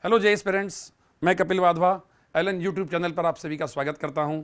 Hello जय parents, मैं Kapil Wadhwa Allen YouTube channel पर आप सभी का स्वागत करता हूं।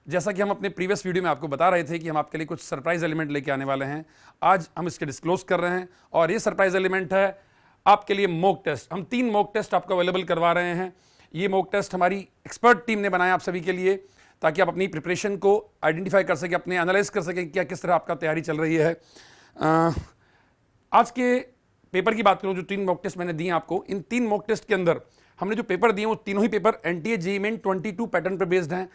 जैसा कि हम अपने प्रीवियस वीडियो में आपको बता रहे थे कि हम आपके लिए कुछ सरप्राइज एलिमेंट लेके आने वाले हैं, आज हम इसके डिस्क्लोज कर रहे हैं और ये सरप्राइज एलिमेंट है आपके लिए मॉक टेस्ट। हम 3 मॉक टेस्ट आपको अवेलेबल करवा रहे हैं। ये मॉक टेस्ट हमारी एक्सपर्ट टीम ने बनाया आप सभी के लिए, ताकि आप अपनी प्रिपरेशन को आइडेंटिफाई कर सकें, अपने एनालाइज कर सकें क्या किस तरह आपका तैयारी चल रही है। आज के पेपर की बात करूं, जो 3 मॉक टेस्ट मैंने दिए आपको, इन 3 मॉक टेस्ट के अंदर हमने जो पेपर दिए वो तीनों ही paper NTA JEE main 22 pattern पर बेस्ड हैं।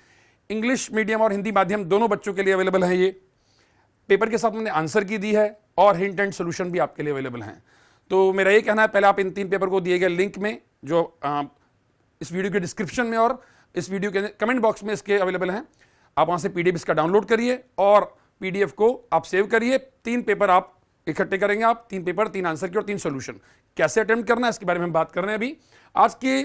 इंग्लिश मीडियम और हिंदी माध्यम दोनों बच्चों के लिए अवेलेबल है। ये पेपर के साथ मैंने आंसर की दी है और हिंट एंड सोल्यूशन भी आपके लिए अवेलेबल हैं। तो मेरा ये कहना है, पहले आप इन 3 पेपर को दिए गए लिंक में, जो इस वीडियो के डिस्क्रिप्शन में और इस वीडियो के कमेंट बॉक्स में इसके अवेलेबल हैं, आप वहां से पीडीएफ इसका डाउनलोड करिए और पीडीएफ को आप सेव करिए। 3 पेपर आप इकट्ठे करेंगे, आप 3 पेपर, 3 आंसर की और 3 सोल्यूशन। कैसे अटेम्प्ट करना है इसके बारे में हम बात कर रहे हैं अभी। आज के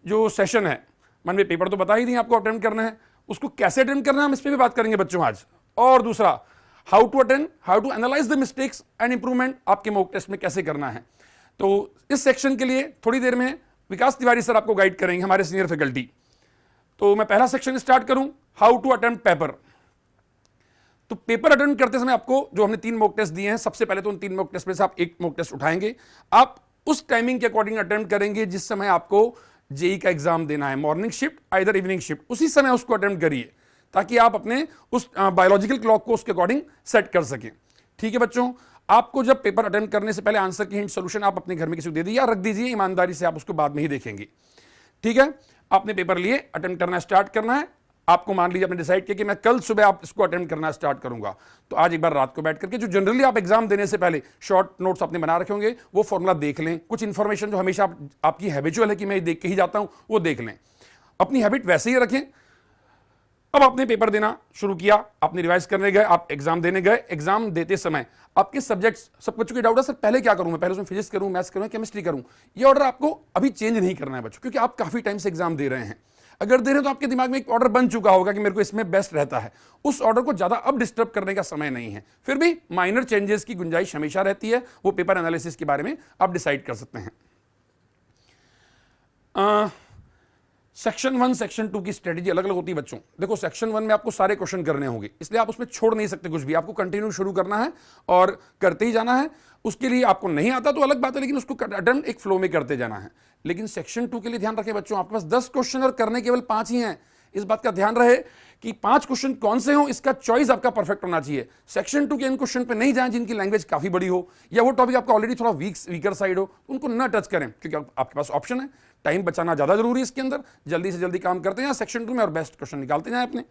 जो सेशन है, मैंने पेपर तो बता ही दिए आपको अटेम्प्ट करना है, उसको कैसे अटेम्प्ट करना है हम इस पर भी बात करेंगे बच्चों आज। और दूसरा, how to attempt, how to analyse the mistakes and improvement आपके मॉक टेस्ट में कैसे करना है। तो इस सेक्शन के लिए थोड़ी देर में विकास तिवारी सर आपको गाइड करेंगे, हमारे सीनियर फैकल्टी। तो मैं पहला सेक्शन स्टार्ट करूं, हाउ टू अटेम्प्ट पेपर। तो पेपर अटेम्प्ट करते समय आपको जो हमने 3 मॉक टेस्ट दिए हैं, सबसे पहले तो उन 3 मॉक टेस्ट में से आप एक मॉक टेस्ट उठाएंगे। आप उस टाइमिंग के अकॉर्डिंग अटेम्प्ट करेंगे जिस समय आपको जेईई का एग्जाम देना है, morning shift either evening shift, उसी समय उसको अटेम्प्ट करिए ताकि आप अपने उस बायोलॉजिकल क्लॉक को उसके अकॉर्डिंग सेट कर सकें। ठीक है बच्चों, आपको जब पेपर अटेम्प्ट करने से पहले आंसर की हिंट सोल्यूशन आप अपने घर में किसी को दे दीजिए या रख दीजिए, ईमानदारी से आप उसको बाद में ही देखेंगे। ठीक है, आपने पेपर लिए, अटेम्प्ट करना स्टार्ट करना है। आपको मान लीजिए आपने डिसाइड किया कि मैं कल सुबह आप इसको अटेम्प्ट करना स्टार्ट करूंगा, तो आज एक बार रात को बैठ करके जो जनरली आप एग्जाम देने से पहले शॉर्ट नोट्स आपने बना रखे होंगे, वो फॉर्मूला देख लें। कुछ इंफॉर्मेशन जो हमेशा आपकी हैबिचुअल है कि मैं देख के ही जाता हूं, वो देख लें। अपनी हैबिट वैसे ही रखें। अब आपने पेपर देना शुरू किया, आपने रिवाइज करने गए, आप एग्जाम देने गए। एग्जाम देते समय आपके सब्जेक्ट्स, सब बच्चों के डाउट है सर पहले क्या करूं मैं, पहले उसमें फिजिक्स करूं, मैथ्स करूं, केमिस्ट्री करूं। ये ऑर्डर आपको अभी चेंज नहीं करना है बच्चों, क्योंकि आप काफी टाइम से एग्जाम दे रहे हैं। अगर दे रहे हैं तो आपके दिमाग में एक ऑर्डर बन चुका होगा कि मेरे को इसमें बेस्ट रहता है। उस ऑर्डर को ज्यादा अब डिस्टर्ब करने का समय नहीं है। फिर भी माइनर चेंजेस की गुंजाइश हमेशा रहती है, वो पेपर एनालिसिस के बारे में आप डिसाइड कर सकते हैं। सेक्शन 1 सेक्शन 2 की स्ट्रेटेजी अलग अलग होती है बच्चों। देखो, सेक्शन 1 में आपको सारे क्वेश्चन करने होंगे, इसलिए आप उसमें छोड़ नहीं सकते कुछ भी, आपको कंटिन्यू शुरू करना है और करते ही जाना है। उसके लिए आपको नहीं आता तो अलग बात है, लेकिन उसको अटेम्प्ट एक फ्लो में करते जाना है। लेकिन सेक्शन 2 के लिए ध्यान रखें बच्चों, आपके पास 10 क्वेश्चन और करने केवल 5 ही हैं। इस बात का ध्यान रहे कि 5 क्वेश्चन कौन से हों, इसका चॉइस आपका परफेक्ट होना चाहिए। सेक्शन 2 के इन क्वेश्चन पे नहीं जाएं जिनकी लैंग्वेज काफी बड़ी हो या वो टॉपिक आपका ऑलरेडी थोड़ा वीकर साइड हो, उनको ना टच करें, क्योंकि आपके पास ऑप्शन है। टाइम बचाना ज्यादा जरूरी है इसके अंदर, जल्दी से जल्दी काम करते हैं सेक्शन 2 में और बेस्ट क्वेश्चन निकालते जाएं अपने।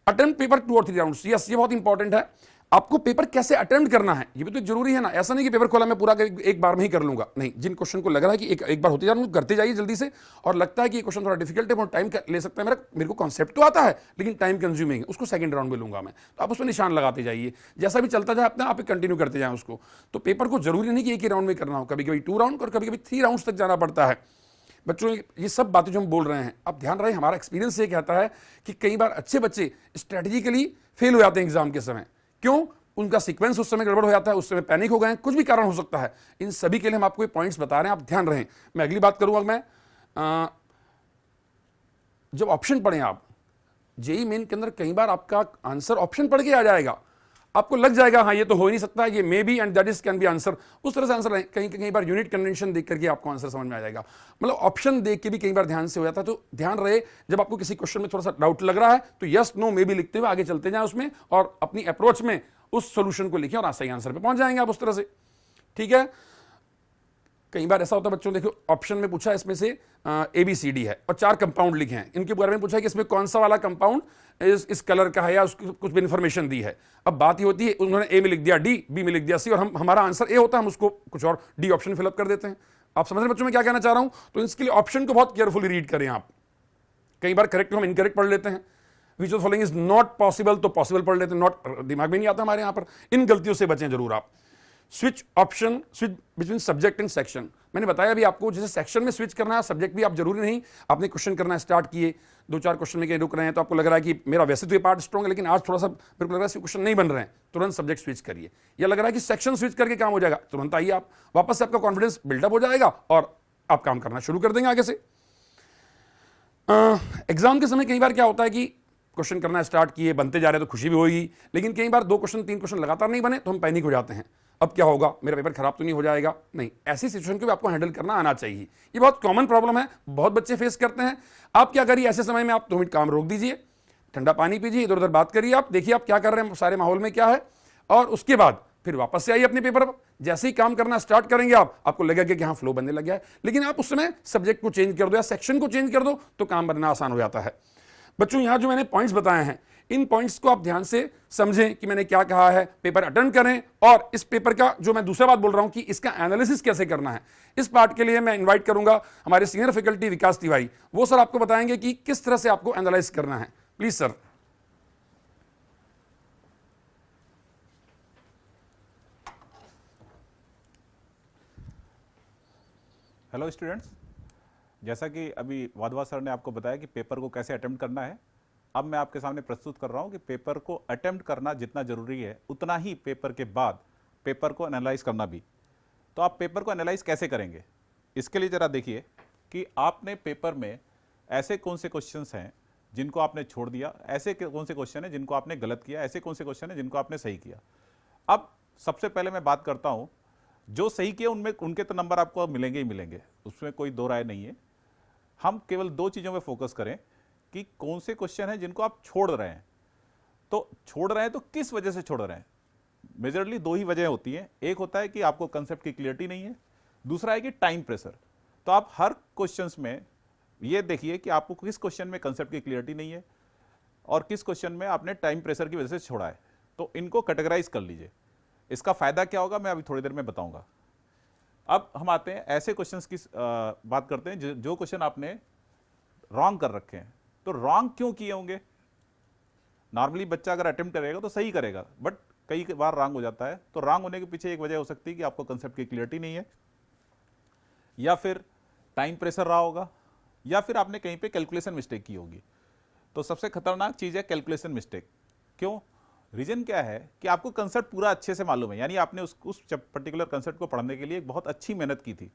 अटेम्प्ट पेपर 2 और 3 राउंड्स, यस ये बहुत इंपॉर्टेंट है। आपको पेपर कैसे अटेम्प्ट करना है ये भी तो जरूरी है ना। ऐसा नहीं कि पेपर खोला मैं पूरा एक बार में ही कर लूंगा, नहीं। जिन क्वेश्चन को लग रहा है कि एक बार होते जा रहा हूं, करते जाइए जल्दी से, और लगता है कि ये क्वेश्चन थोड़ा डिफिकल्ट है, बहुत टाइम ले सकता है, मेरे को कॉन्सेप्ट तो आता है लेकिन टाइम कंज्यूमिंग है, उसको सेकंड राउंड में लूंगा मैं। तो आप उसमें निशान लगाते जाइए, जैसा भी चलता जाए अपना आप कंटिन्यू करते जाए उसको। तो पेपर को जरूरी नहीं कि एक ही राउंड में करना हो, कभी कभी 2 राउंड और कभी कभी 3 राउंड तक जाना पड़ता है। बच्चों, ये सब बातें जो हम बोल रहे हैं, आप ध्यान रहे, हमारा एक्सपीरियंस ये कहता है कि कई बार अच्छे बच्चे स्ट्रेटेजिकली फेल हो जाते हैं एग्जाम के समय। क्यों? उनका सीक्वेंस उस समय गड़बड़ हो जाता है, उस समय पैनिक हो गए, कुछ भी कारण हो सकता है। इन सभी के लिए हम आपको ये पॉइंट्स बता रहे हैं, आप ध्यान रहें। मैं अगली बात करूंगा, मैं जब ऑप्शन पढ़ें आप जेईई मेन के अंदर, कई बार आपका आंसर ऑप्शन पढ़ के आ जाएगा, आपको लग जाएगा हाँ ये तो हो ही नहीं सकता, ये may be and that is can be answer. उस तरह से आंसर नहीं, कई बार यूनिट कन्वेंशन देख करके आपको आंसर समझ में आ जाएगा। मतलब ऑप्शन देख के भी कई बार ध्यान से हो जाता है। तो ध्यान रहे, जब आपको किसी क्वेश्चन में थोड़ा सा डाउट लग रहा है तो यस नो मे बी लिखते हुए आगे चलते जाए उसमें, और अपनी अप्रोच में उस सोल्यूशन को लिखें और सही आंसर पे पहुंच जाएंगे आप उस तरह से। ठीक है, कई बार ऐसा होता है बच्चों, देखो ऑप्शन में पूछा इसमें से ABCD है और 4 कंपाउंड लिखे हैं, इनके बारे में पूछा है कि इसमें कौन सा वाला कंपाउंड इस कलर का है, या उसकी कुछ भी इन्फॉर्मेशन दी है। अब बात ये होती है, उन्होंने A में लिख दिया D, B में लिख दिया C, और हमारा आंसर A होता है, हम उसको कुछ और D ऑप्शन फिलअप कर देते हैं। आप समझ रहे बच्चों में क्या कहना चाह रहा हूं? तो इसके लिए ऑप्शन को बहुत केयरफुली रीड करें आप। कई बार करेक्ट हम इनकरेक्ट पढ़ लेते हैं, which of following is not possible तो पॉसिबल पढ़ लेते हैं, नॉट दिमाग में नहीं आता हमारे यहां पर। इन गलतियों से बचें जरूर आप। Switch option, switch between subject and section. मैंने बताया भी आपको, जैसे सेक्शन में स्विच करना है, सब्जेक्ट भी आप जरूरी नहीं, आपने क्वेश्चन करना स्टार्ट किए, 2-4 क्वेश्चन में कहीं रुक रहे हैं तो आपको लग रहा है कि मेरा वैसे तो ये पार्ट स्ट्रॉन्ग है लेकिन आज थोड़ा सा मेरे को लग रहा है क्वेश्चन नहीं बन रहे हैं, तुरंत सब्जेक्ट स्विच करिए। या लग रहा है कि सेक्शन स्विच करके काम हो जाएगा, तुरंत आइए आप, वापस से आपका कॉन्फिडेंस बिल्डअप हो जाएगा और आप काम करना शुरू कर देंगे आगे से। एग्जाम के समय कई बार क्या होता है कि क्वेश्चन करना स्टार्ट किए, बनते जा रहे तो खुशी भी होगी, लेकिन कई बार 2 क्वेश्चन 3 क्वेश्चन लगातार नहीं बने तो हम पैनिक हो जाते हैं, अब क्या होगा, मेरा पेपर खराब तो नहीं हो जाएगा। नहीं, ऐसी सिचुएशन को भी आपको हैंडल करना आना चाहिए। ये बहुत कॉमन प्रॉब्लम है, बहुत बच्चे फेस करते हैं। आप क्या करिए, ऐसे समय में आप 2 मिनट काम रोक दीजिए, ठंडा पानी पीजिए, इधर उधर बात करिए, आप देखिए आप क्या कर रहे हैं, सारे माहौल में क्या है, और उसके बाद फिर वापस से आइए अपने पेपर पर। जैसे ही काम करना स्टार्ट करेंगे आपको लगेगा कि हाँ फ्लो बनने लग गया है, लेकिन आप उस समय सब्जेक्ट को चेंज कर दो या सेक्शन को चेंज कर दो तो काम बनना आसान हो जाता है। बच्चों, यहां जो मैंने पॉइंट्स बताए हैं, इन पॉइंट्स को आप ध्यान से समझें कि मैंने क्या कहा है, पेपर अटेंड करें, और इस पेपर का जो मैं दूसरा बात बोल रहा हूं कि इसका एनालिसिस कैसे करना है, इस पार्ट के लिए मैं इनवाइट करूंगा हमारे सीनियर फैकल्टी विकास तिवारी। वो सर आपको बताएंगे कि किस तरह से आपको एनालाइज करना है। Please sir. हेलो स्टूडेंट्स, जैसा कि अभी वाधवा सर ने आपको बताया कि पेपर को कैसे अटेम्प्ट करना है, अब मैं आपके सामने प्रस्तुत कर रहा हूं कि पेपर को अटेम्प्ट करना जितना जरूरी है उतना ही पेपर के बाद पेपर को एनालाइज करना भी। तो आप पेपर को एनालाइज कैसे करेंगे, इसके लिए जरा देखिए कि आपने पेपर में ऐसे कौन से क्वेश्चंस हैं जिनको आपने छोड़ दिया, ऐसे कौन से क्वेश्चन हैं जिनको आपने गलत किया, ऐसे कौन से क्वेश्चन हैं जिनको आपने सही किया। अब सबसे पहले मैं बात करता हूं, जो सही किए उनमें उनके तो नंबर आपको मिलेंगे ही मिलेंगे, उसमें कोई दो राय नहीं है। हम केवल 2 चीज़ों में फोकस करें कि कौन से क्वेश्चन हैं जिनको आप छोड़ रहे हैं। तो छोड़ रहे हैं तो किस वजह से छोड़ रहे हैं, मेजरली 2 ही वजह होती हैं। एक होता है कि आपको कंसेप्ट की क्लियरिटी नहीं है, दूसरा है कि टाइम प्रेशर। तो आप हर क्वेश्चंस में ये देखिए कि आपको किस क्वेश्चन में कंसेप्ट की क्लियरिटी नहीं है और किस क्वेश्चन में आपने टाइम प्रेशर की वजह से छोड़ा है। तो इनको कैटेगराइज कर लीजिए। इसका फायदा क्या होगा मैं अभी थोड़ी देर में बताऊंगा। अब हम आते हैं ऐसे क्वेश्चंस की बात करते हैं जो क्वेश्चन आपने रॉन्ग कर रखे हैं। तो रॉन्ग क्यों किए होंगे? नॉर्मली बच्चा अगर अटेम्प्ट करेगा तो सही करेगा, बट कई बार रॉन्ग हो जाता है। तो रॉन्ग होने के पीछे एक वजह हो सकती है कि आपको कंसेप्ट की क्लियरिटी नहीं है, या फिर टाइम प्रेशर रहा होगा, या फिर आपने कहीं पे कैलकुलेशन मिस्टेक की होगी। तो सबसे खतरनाक चीज है कैलकुलेशन मिस्टेक। क्यों? रीजन क्या है कि आपको कंसेप्ट पूरा अच्छे से मालूम है, यानी आपने उस पर्टिकुलर कंसेप्ट को पढ़ने के लिए एक बहुत अच्छी मेहनत की थी,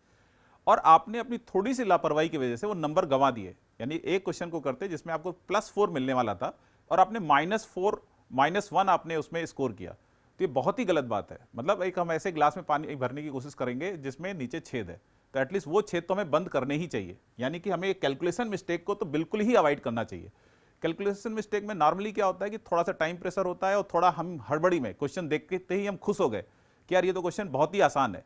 और आपने अपनी थोड़ी सी लापरवाही की वजह से वो नंबर गंवा दिए। यानी एक क्वेश्चन को करते जिसमें आपको +4 मिलने वाला था और आपने -4 -1 आपने उसमें स्कोर किया। तो ये बहुत ही गलत बात है। मतलब एक हम ऐसे ग्लास में पानी भरने की कोशिश करेंगे जिसमें नीचे छेद है, तो एटलीस्ट वो छेद तो हमें बंद करने ही चाहिए। यानी कि हमें कैलकुलेशन मिस्टेक को तो बिल्कुल ही अवॉइड करना चाहिए। कैलकुलेशन मिस्टेक में नॉर्मली क्या होता है कि थोड़ा सा टाइम प्रेशर होता है और थोड़ा हम हड़बड़ी में क्वेश्चन देखते ही हम खुश हो गए कि यार ये तो क्वेश्चन बहुत ही आसान है।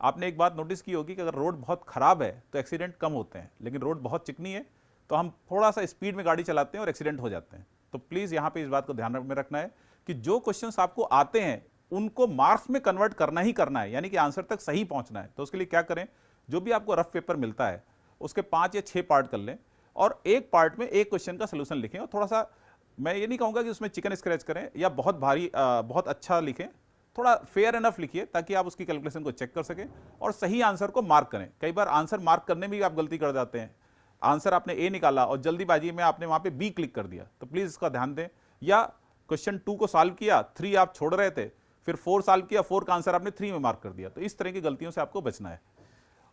आपने एक बात नोटिस की होगी कि अगर रोड बहुत खराब है तो एक्सीडेंट कम होते हैं, लेकिन रोड बहुत चिकनी है तो हम थोड़ा सा स्पीड में गाड़ी चलाते हैं और एक्सीडेंट हो जाते हैं। तो प्लीज यहां पे इस बात को ध्यान में रखना है कि जो क्वेश्चंस आपको आते हैं उनको मार्क्स में कन्वर्ट करना ही करना है, यानी कि आंसर तक सही पहुंचना है। तो उसके लिए क्या करें, जो भी आपको रफ पेपर मिलता है उसके 5 या 6 पार्ट कर लें और एक पार्ट में एक क्वेश्चन का सोल्यूशन लिखें। और थोड़ा सा, मैं ये नहीं कहूंगा कि उसमें चिकन स्क्रैच करें या बहुत भारी बहुत अच्छा लिखें, थोड़ा फेयर एनफ लिखिए ताकि आप उसकी कैलकुलेशन को चेक कर सकें और सही आंसर को मार्क करें। कई बार आंसर मार्क करने में भी आप गलती कर जाते हैं। आंसर आपने ए निकाला और जल्दीबाजी में आपने वहां पे बी क्लिक कर दिया, तो प्लीज इसका ध्यान दें। या क्वेश्चन 2 को सॉल्व किया, 3 आप छोड़ रहे थे, फिर 4 सॉल्व किया, 4 का आंसर आपने 3 में मार्क कर दिया। तो इस तरह की गलतियों से आपको बचना है।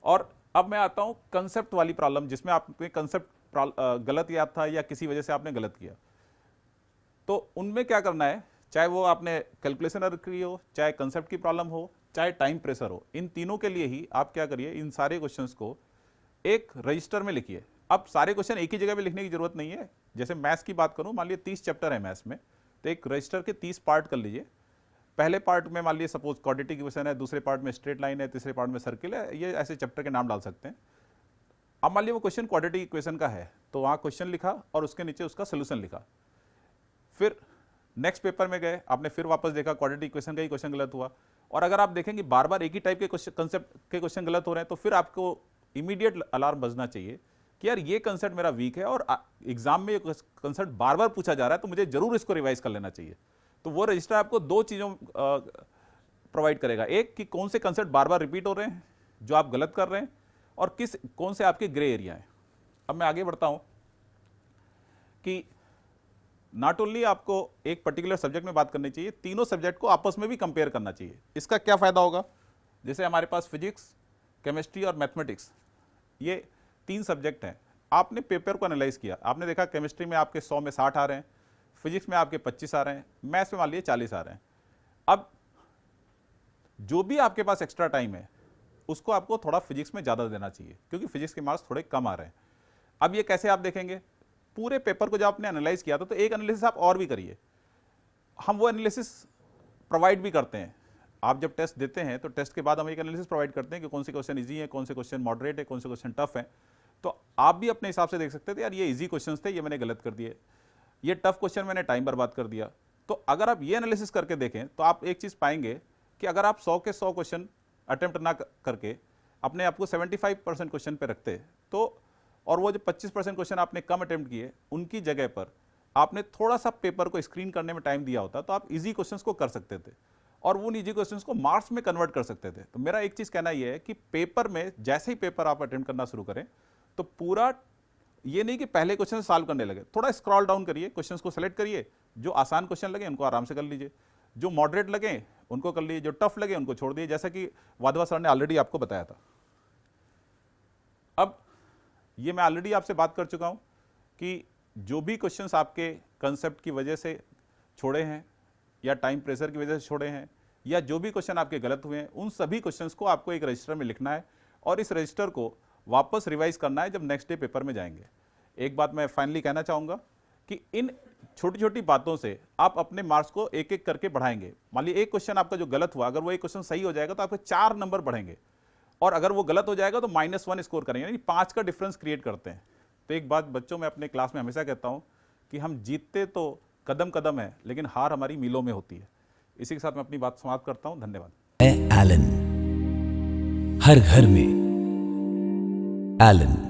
और अब मैं आता हूं कंसेप्ट वाली प्रॉब्लम, जिसमें आपने कंसेप्ट गलत याद था या किसी वजह से आपने गलत किया। तो उनमें क्या करना है, चाहे वो आपने कैलकुलेशन एरर की हो, चाहे कंसेप्ट की प्रॉब्लम हो, चाहे टाइम प्रेशर हो, इन तीनों के लिए ही आप क्या करिए, इन सारे क्वेश्चंस को एक रजिस्टर में लिखिए। अब सारे क्वेश्चन एक ही जगह पे लिखने की जरूरत नहीं है। जैसे मैथ्स की बात करूं, मान लीजिए 30 चैप्टर है मैथ्स में, तो एक रजिस्टर के 30 पार्ट कर लीजिए। पहले पार्ट में मान लीजिए सपोज क्वाड्रेटिक इक्वेशन है, दूसरे पार्ट में स्ट्रेट लाइन है, तीसरे पार्ट में सर्किल है, ये ऐसे चैप्टर के नाम डाल सकते हैं। अब मान लीजिए वो क्वेश्चन क्वाड्रेटिक इक्वेशन का है, तो वहां क्वेश्चन लिखा और उसके नीचे उसका सोल्यूशन लिखा। फिर नेक्स्ट पेपर में गए, आपने फिर वापस देखा क्वाड्रेटिक इक्वेशन का ही क्वेश्चन गलत हुआ। और अगर आप देखेंगे बार बार एक ही टाइप के कंसेप्ट के क्वेश्चन गलत हो रहे हैं, तो फिर आपको इमीडिएट अलार्म बजना चाहिए कि यार ये कंसेप्ट मेरा वीक है और एग्जाम में ये कंसेप्ट बार बार पूछा जा रहा है, तो मुझे जरूर इसको रिवाइज कर लेना चाहिए। तो वो रजिस्टर आपको 2 चीजों प्रोवाइड करेगा, एक कि कौन से कंसेप्ट बार बार रिपीट हो रहे हैं जो आप गलत कर रहे हैं, और कौन से आपके ग्रे एरिया हैं। अब मैं आगे बढ़ता हूं कि नॉट ओनली आपको एक पर्टिकुलर सब्जेक्ट में बात करनी चाहिए, तीनों सब्जेक्ट को आपस में भी कंपेयर करना चाहिए। इसका क्या फायदा होगा, जैसे हमारे पास फिजिक्स, केमिस्ट्री और मैथमेटिक्स, ये 3 सब्जेक्ट हैं। आपने पेपर को एनालाइज किया, आपने देखा केमिस्ट्री में आपके 100 में 60 आ रहे हैं, फिजिक्स में आपके 25 आ रहे हैं, मैथ्स में मान लीजिए 40 आ रहे हैं। अब जो भी आपके पास एक्स्ट्रा टाइम है उसको आपको थोड़ा फिजिक्स में ज़्यादा देना चाहिए, क्योंकि फिजिक्स के मार्क्स थोड़े कम आ रहे हैं। अब ये कैसे आप देखेंगे, पूरे पेपर को जब आपने एनालाइज किया था तो एक एनालिसिस आप और भी करिए। हम वो एनालिसिस प्रोवाइड भी करते हैं। आप जब टेस्ट देते हैं तो टेस्ट के बाद हम एक एनालिसिस प्रोवाइड करते हैं कि कौन से क्वेश्चन इजी है, कौन से क्वेश्चन मॉडरेट है, कौन से क्वेश्चन टफ है। तो आप भी अपने हिसाब से देख सकते थे, यार ये इजी क्वेश्चन थे, ये मैंने गलत कर दिए, ये टफ क्वेश्चन मैंने टाइम बर्बाद कर दिया। तो अगर आप ये एनालिसिस करके देखें तो आप एक चीज़ पाएंगे कि अगर आप 100 के 100 क्वेश्चन अटेम्प्ट ना करके अपने आप को 75% क्वेश्चन पे रखते तो, और वो जो 25% क्वेश्चन आपने कम अटेम्प्ट किए उनकी जगह पर आपने थोड़ा सा पेपर को स्क्रीन करने में टाइम दिया होता तो आप इजी क्वेश्चंस को कर सकते थे और उन इजी क्वेश्चंस को मार्क्स में कन्वर्ट कर सकते थे। तो मेरा एक चीज़ कहना यह है कि पेपर में जैसे ही पेपर आप अटेम्प्ट करना शुरू करें तो पूरा ये नहीं कि पहले क्वेश्चन सॉल्व करने लगे, थोड़ा स्क्रॉल डाउन करिए, क्वेश्चंस को सेलेक्ट करिए, जो आसान क्वेश्चन लगे उनको आराम से कर लीजिए, जो मॉडरेट लगे उनको कर लीजिए, जो टफ लगे उनको छोड़ दिए, जैसा कि वाधवा सर ने ऑलरेडी आपको बताया था। अब ये मैं ऑलरेडी आपसे बात कर चुका हूं कि जो भी क्वेश्चंस आपके कंसेप्ट की वजह से छोड़े हैं या टाइम प्रेशर की वजह से छोड़े हैं या जो भी क्वेश्चन आपके गलत हुए हैं, उन सभी क्वेश्चंस को आपको एक रजिस्टर में लिखना है और इस रजिस्टर को वापस रिवाइज करना है जब नेक्स्ट डे पेपर में जाएंगे। एक बात मैं फाइनली कहना चाहूँगा कि इन छोटी छोटी बातों से आप अपने मार्क्स को एक एक करके बढ़ाएंगे। मान लीजिए एक क्वेश्चन आपका जो गलत हुआ, अगर वो एक क्वेश्चन सही हो जाएगा तो आपके 4 नंबर बढ़ेंगे और अगर वो गलत हो जाएगा तो -1 स्कोर करेंगे, यानी 5 का डिफरेंस क्रिएट करते हैं। तो एक बात बच्चों में अपने क्लास में हमेशा कहता हूँ कि हम जीतते तो कदम कदम है लेकिन हार हमारी मीलों में होती है। इसी के साथ मैं अपनी बात समाप्त करता हूँ। धन्यवाद। एलन, हर घर में एलन।